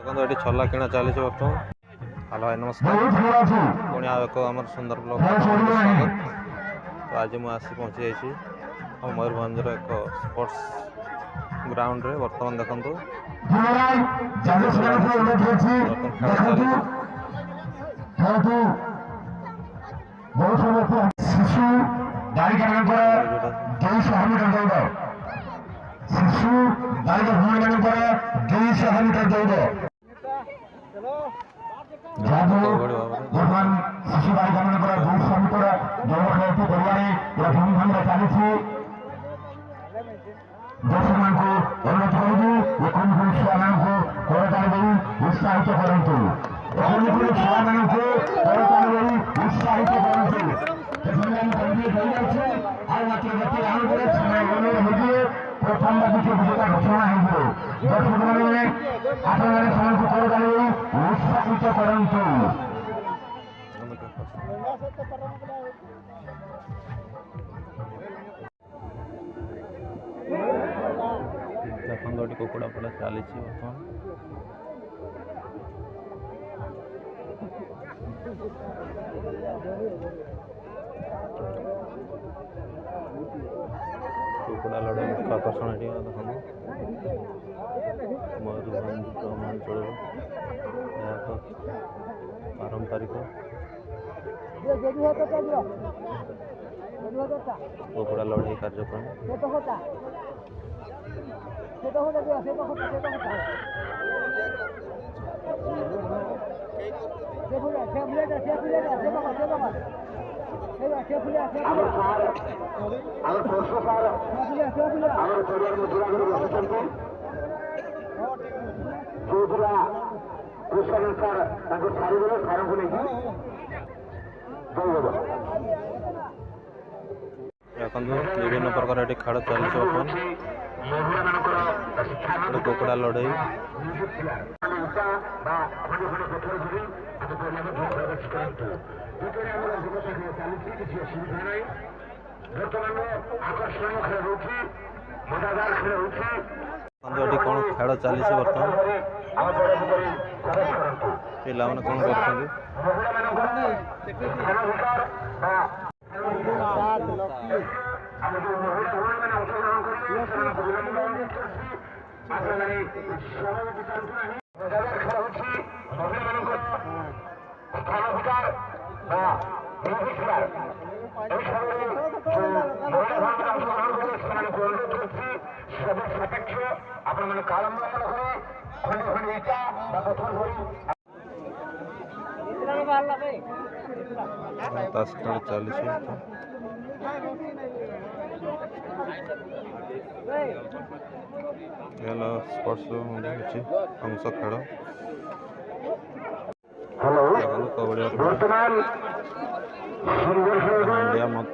देखो ये छला किणा चली बर्तमान। हेलो भाई नमस्कार, पुणी आ एक आम सुंदर ब्लॉग स्वागत। तो आज मुझे आसी पहुँची जाइए मयूरभंजर एक स्पोर्ट्स ग्राउंड रे। बर्तमान देखो शिशु बालिका शिशु बालिका भूमि दौड़ बर्तमान शिशु बालिका दुईश मीटर दौड़ खेल पड़िया धूमधाम चली दर्शक मान अनुरोध करूँ छुआ मान करताली उत्साहित करूँ छुआ मान करताली उत्साहित करूँ प्रथम विश्व विजेता घोषणा हो दर्शक मैंने आपने करताली उत्साहित करूँ। देखो कुकुड़ा पड़ा चली बर्तमान। कुकुड़ा लड़ाई मुख्य आकर्षण ये देखो मयूरभंज ग्रामांचल पारंपरिक कुकुड़ा लड़ाई कार्यक्रम। विभिन्न प्रकार ये खेल चली बर्तमान कुकुड़ा लड़ाई। कौन खेल चली बर्तमान पिला मैंने कौन कर स्पोर्ट्स अंश खेल इंडिया मत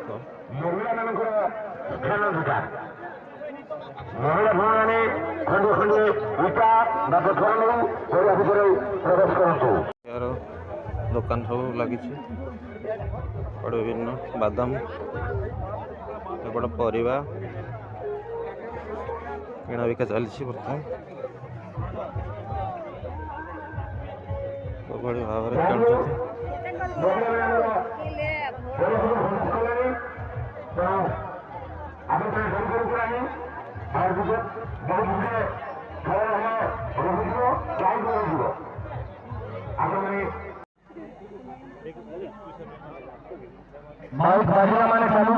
दुकान सब लगी विभिन्न बादाम एपट परिवा किଣା बिका चली बर्तमान भाव माइक बाजिया माने चलू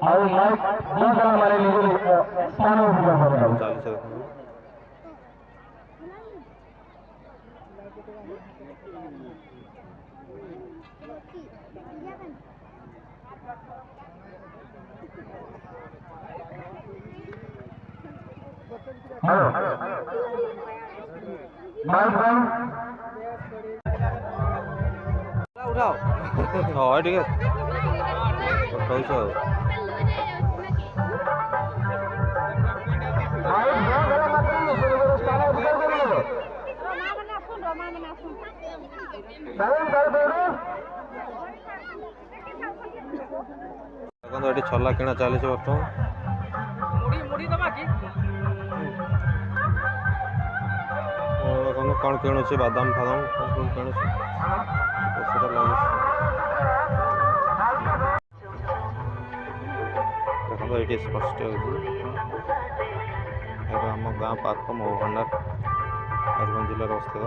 और माइक दूसरा माने निजे स्थान माइक उठाओ हाँ ठीक है उठाऊ ଦେଖନ୍ତୁ ଏଠି ଛଲା କିଣା ଚାଲିଛି ବର୍ତ୍ତମାନ। ଦେଖନ୍ତୁ କ'ଣ କିଣୁଛି ବାଦାମ ଫାଦାମ କ'ଣ ସବୁ କିଣୁଛି ପଛରେ ଲାଗୁଛି। ଦେଖନ୍ତୁ ଏଇଠି ସ୍ପଷ୍ଟ ହେଉଛି ଏବେ ଆମ ଗାଁ ପାଖ ମହୁଭଣ୍ଡାର ମୟୂରଭଞ୍ଜ ଜିଲ୍ଲାରେ ଅବସ୍ଥିତ।